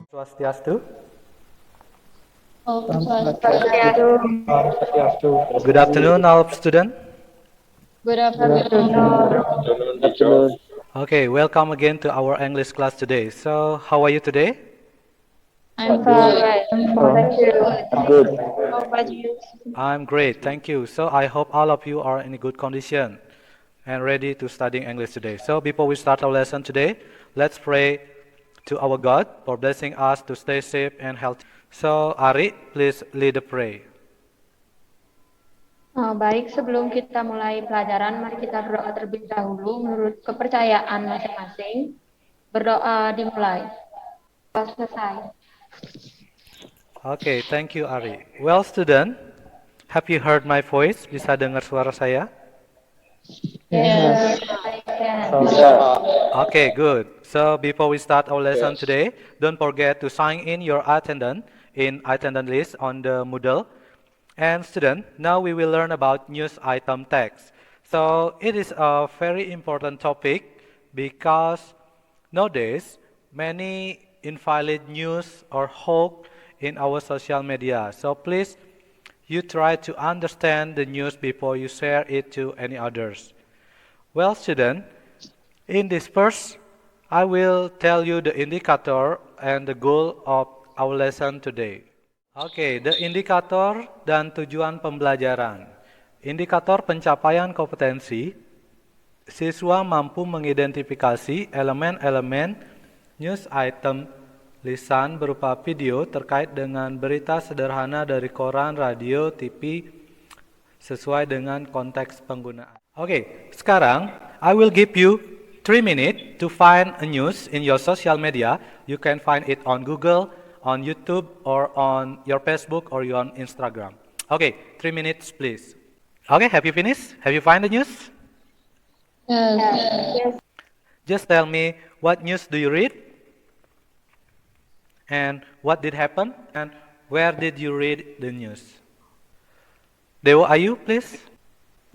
Swastiastu. Om Swastiastu. Good afternoon, all students. Good afternoon. Afternoon. Okay, welcome again to our English class today. So, how are you today? I'm Good. fine. Thank you. I'm good. How about you? I'm great, thank you. So, I hope all of you are in a good condition and ready to study English today. So, before we start our lesson today, let's pray to our God for blessing us to stay safe and healthy. So, Ari, please lead the prayer. Baik, sebelum kita mulai pelajaran, mari kita berdoa terlebih dahulu menurut kepercayaan masing-masing. Berdoa dimulai. Selesai. Okay, thank you, Ari. Well, student, have you heard my voice? Bisa dengar suara saya? Yes, I can. Bisa. Okay, good. So before we start our lesson today, don't forget to sign in your attendance in attendance list on the Moodle. And student, now we will learn about news item text. So it is a very important topic because nowadays many invalid news or hoax in our social media. So please, you try to understand the news before you share it to any others. Well, student, in this first, I will tell you the indicator and the goal of our lesson today. Okay, the indicator dan tujuan pembelajaran. Indikator pencapaian kompetensi, siswa mampu mengidentifikasi elemen-elemen news item lisan berupa video terkait dengan berita sederhana dari koran, radio, TV, sesuai dengan konteks penggunaan. Oke, sekarang I will give you 3 minutes to find a news in your social media. You can find it on Google, on YouTube, or on your Facebook or on Instagram. Okay, 3 minutes, please. Okay, have you finished? Have you find the news? Yes. Just tell me what news do you read? And what did happen? And where did you read the news? Dewa Ayu, please.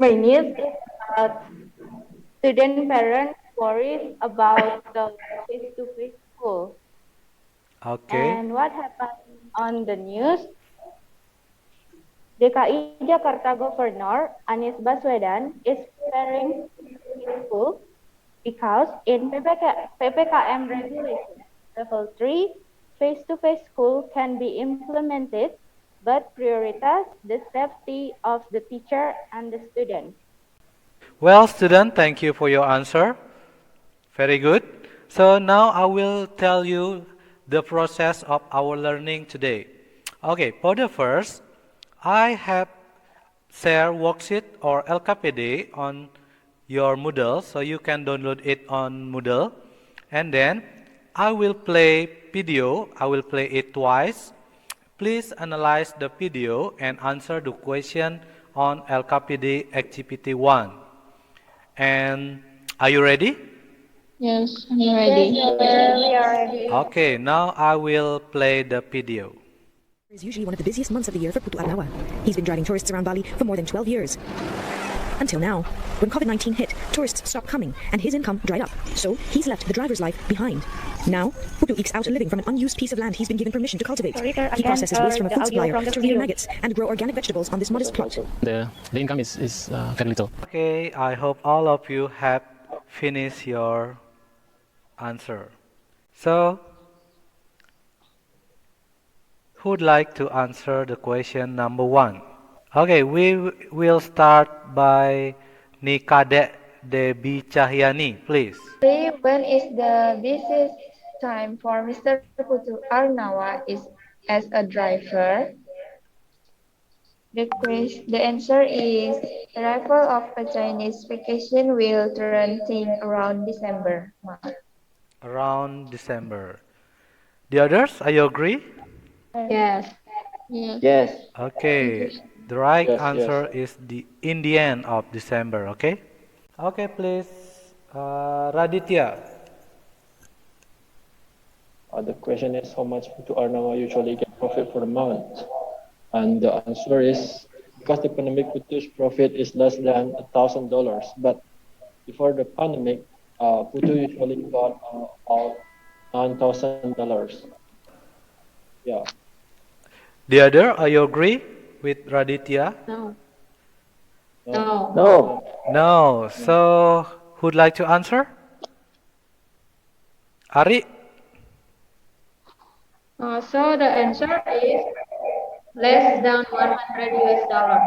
My news is about student parents worries about the face-to-face school. Okay. And what happened on the news? DKI Jakarta Governor Anies Baswedan is preparing his school because in PPKM regulation, level 3, face-to-face school can be implemented, but prioritize the safety of the teacher and the student. Well, student, thank you for your answer. Very good. So now I will tell you the process of our learning today. Okay, for the first, I have shared worksheet or LKPD on your Moodle, so you can download it on Moodle. And then I will play video. I will play it twice. Please analyze the video and answer the question on LKPD Activity 1. And are you ready? Yes, I'm ready. We are ready. Okay, now I will play the video. Is usually one of the busiest months of the year for Putu Arnawa. He's been driving tourists around Bali for more than 12 years. Until now, when COVID-19 hit, tourists stopped coming and his income dried up. So he's left the driver's life behind. Now, Putu ekes out a living from an unused piece of land he's been given permission to cultivate. He processes waste from a food supplier to rear maggots and grow organic vegetables on this modest plot. The income is very little. Okay, I hope all of you have finished your answer. So, who would like to answer the question number 1? Okay, we will start by Nikade Debi Cahyani, please. When is the busiest time for Mr. Putu Arnawa is as a driver? The answer is arrival of a Chinese vacation will turn thing around December month. Around December. The others, are you agree? Yes. Yes. Okay, the right Yes, answer is in the end of December, okay? Okay, please, Raditya. The question is how much Putu Arnawa usually get profit for the month? And the answer is because the pandemic, Putu's profit is less than $1,000. But before the pandemic, Putu usually got about $9,000. Yeah. The other, are you agree with Raditya? No. No. No. No. So, who'd like to answer? Ari? So the answer is less than 100 US dollar.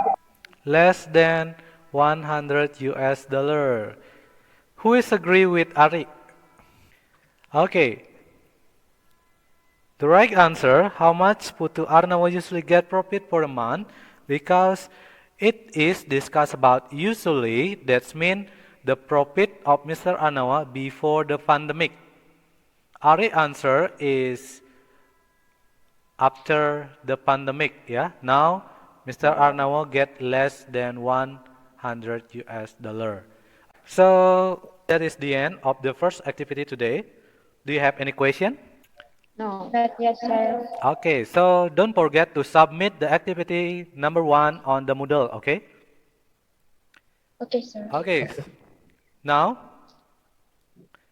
Less than 100 US dollar. Who is agree with Ari? Okay. The right answer, how much Putu Arnawa usually get profit for a month? Because it is discussed about usually, that's mean the profit of Mr. Arnawa before the pandemic. Ari answer is after the pandemic, yeah. Now, Mr. Arnawa get less than 100 US dollar. So that is the end of the first activity today. Do you have any question? No. Not yet, sir. Okay, so don't forget to submit the activity number 1 on the Moodle, okay? Okay, sir. Okay, now,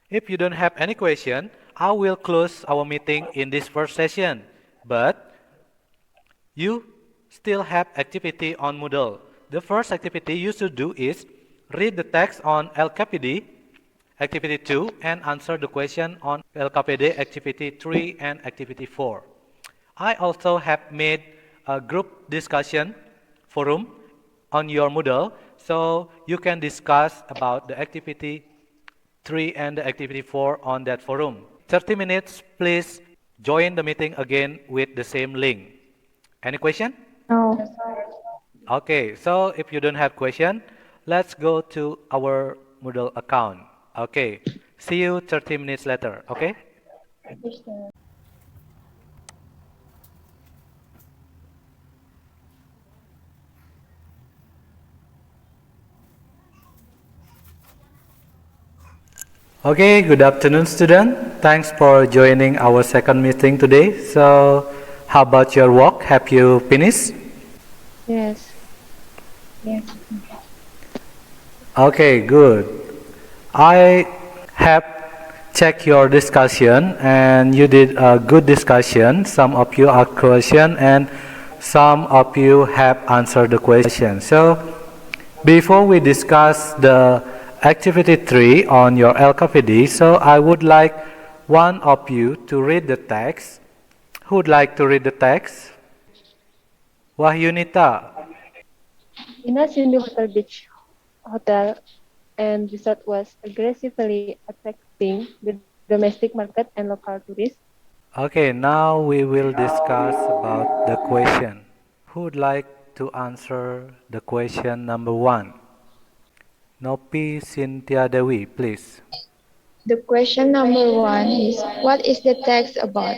if you don't have any question, I will close our meeting in this first session. But you still have activity on Moodle. The first activity you should do is read the text on LKPD, activity 2, and answer the question on LKPD, activity 3 and activity 4. I also have made a group discussion forum on your Moodle, so you can discuss about the activity 3 and the activity 4 on that forum. 30 minutes, please join the meeting again with the same link. Any question? No. Okay, so if you don't have question, let's go to our Moodle account. Okay, see you 30 minutes later, okay? Yes, sir. Okay, good afternoon, student. Thanks for joining our second meeting today. So, how about your work? Have you finished? Yes. Yes. Okay, good. I have checked your discussion and you did a good discussion. Some of you asked question and some of you have answered the question. So, before we discuss the activity 3 on your LKPD, so I would like one of you to read the text. Who would like to read the text? Wahyunita. Ina Cindy Hotel Beach Hotel and Resort was aggressively attracting the domestic market and local tourists. Okay, now we will discuss about the question. Who would like to answer the question number 1? Nopi Cynthia Dewi, please. The question number 1 is, what is the text about?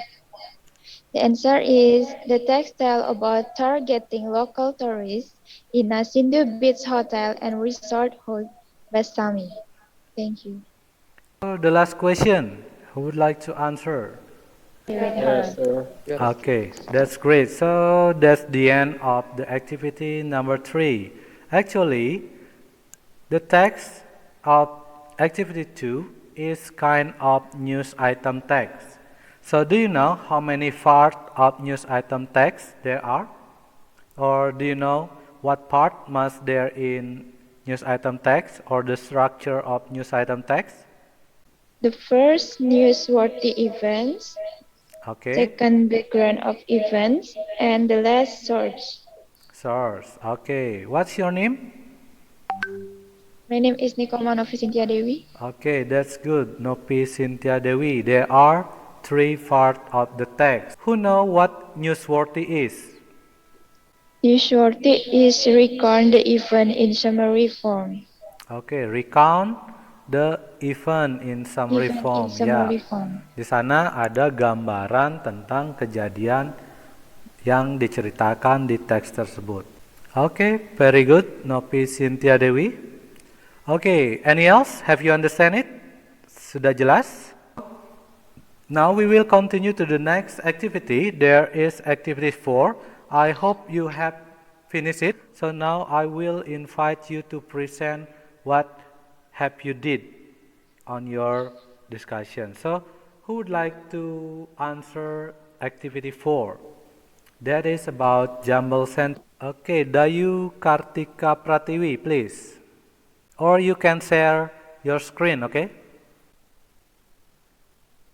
The answer is, the text tells about targeting local tourists in a Sindhu Beach Hotel and Resort Hold Basami. Thank you. The last question. Who would like to answer? Yes, sir. Yes. Okay, that's great. So that's the end of the activity number 3. Actually, the text of activity 2 is kind of news item text. So do you know how many parts of news item text there are? Or do you know what part must there in news item text or the structure of news item text? The first newsworthy events, Okay, second background of events, and the last source. source. Okay, what's your name? My name is Nikoma Novi Cynthia Dewi. Okay, that's good. Nopi Cynthia Dewi. There are 3 parts of the text. Who know what newsworthy is? Newsworthy is recount the event in summary form. Okay, recount the event in summary Event in form. summary Ya, form. di sana ada gambaran tentang kejadian yang diceritakan di teks tersebut. Okay, very good, Nopi Cynthia Dewi. Okay, any else? Have you understand it? Sudah jelas? Now we will continue to the next activity. There is activity 4. I hope you have finished it. So now I will invite you to present what have you did on your discussion. So, who would like to answer activity 4? That is about jumble sentence. Okay, Dayu Kartika Pratiwi, please. Or you can share your screen, okay?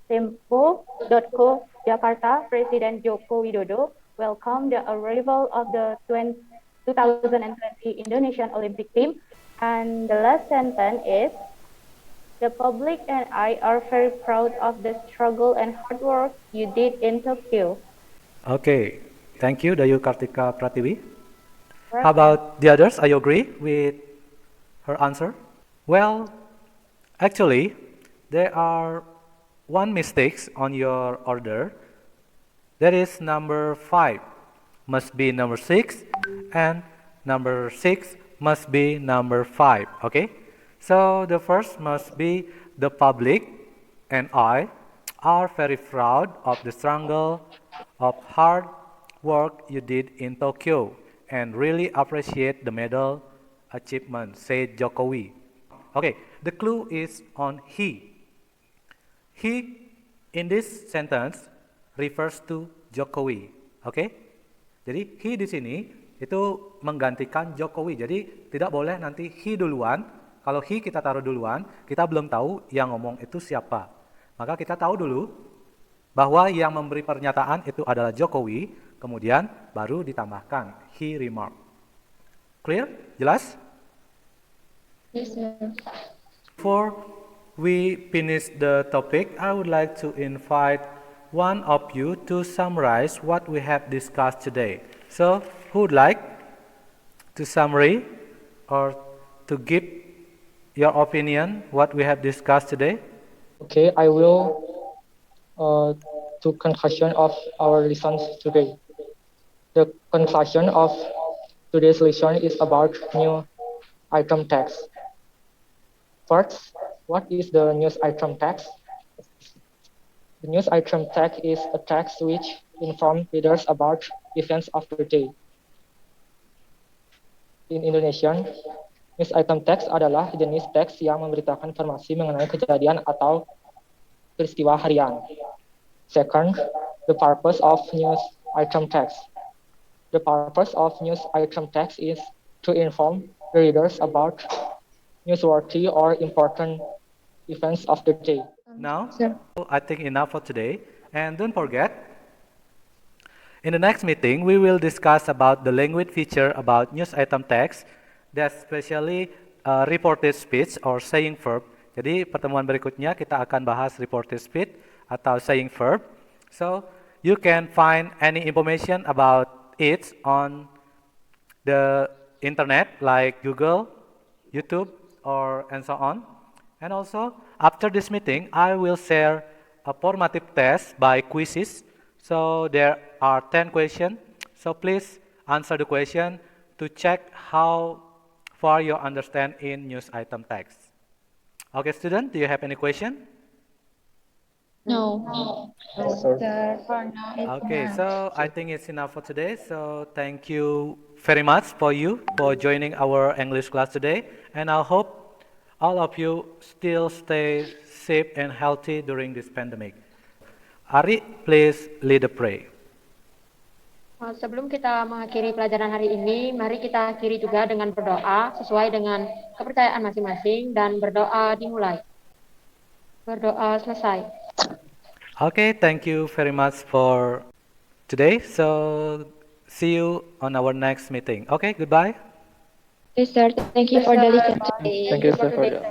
Tempo.co Jakarta, Presiden Joko Widodo welcomed the arrival of the 2020 Indonesian Olympic team. And the last sentence is, the public and I are very proud of the struggle and hard work you did in Tokyo. Okay, thank you, Dayu Kartika Pratiwi. How about the others? Are you agree with her answer? Well, actually, there are one mistakes on your order. That is number 5 must be number 6 and number 6 must be number 5. Okay? So the first must be the public and I are very proud of the struggle of hard work you did in Tokyo and really appreciate the medal achievement, said Jokowi. Okay, the clue is on he. He in this sentence refers to Jokowi. Oke? Jadi he di sini itu menggantikan Jokowi. Jadi tidak boleh nanti he duluan. Kalau he kita taruh duluan, kita belum tahu yang ngomong itu siapa. Maka kita tahu dulu bahwa yang memberi pernyataan itu adalah Jokowi, kemudian baru ditambahkan he remarked. Clear? Jelas? Yes, sir. Before we finish the topic, I would like to invite one of you to summarize what we have discussed today. So, who would like to summarize or to give your opinion what we have discussed today? Okay, I will to conclusion of our lessons today. The conclusion of today's lesson is about new item tags. First, what is the news item tag? The news item tag is a text which informs readers about events of the day. In Indonesian, news item text adalah jenis teks yang memberitakan informasi mengenai kejadian atau peristiwa harian. Second, the purpose of news item text. The purpose of news item text is to inform the readers about newsworthy or important events of the day. Now, I think enough for today. And don't forget, in the next meeting, we will discuss about the language feature about news item text, that's especially reported speech or saying verb. Jadi pertemuan berikutnya kita akan bahas reported speech atau saying verb. So you can find any information about it on the internet like Google, YouTube, or and so on. And also after this meeting, I will share a formative test by quizzes. So there are 10 questions. So please answer the question to check how far you understand in news item text. Okay, student, do you have any question? No. Sir. For now, it's Okay, enough. so I think it's enough for today. So thank you very much for you for joining our English class today. And I hope all of you still stay safe and healthy during this pandemic. Ari, please lead the prayer. Sebelum kita mengakhiri pelajaran hari ini, mari kita akhiri juga dengan berdoa sesuai dengan kepercayaan masing-masing dan berdoa dimulai. Berdoa selesai. Okay, thank you very much for today. So see you on our next meeting. Okay, goodbye. Okay, sir. Thank you for the lesson today. Thank you, sir, for the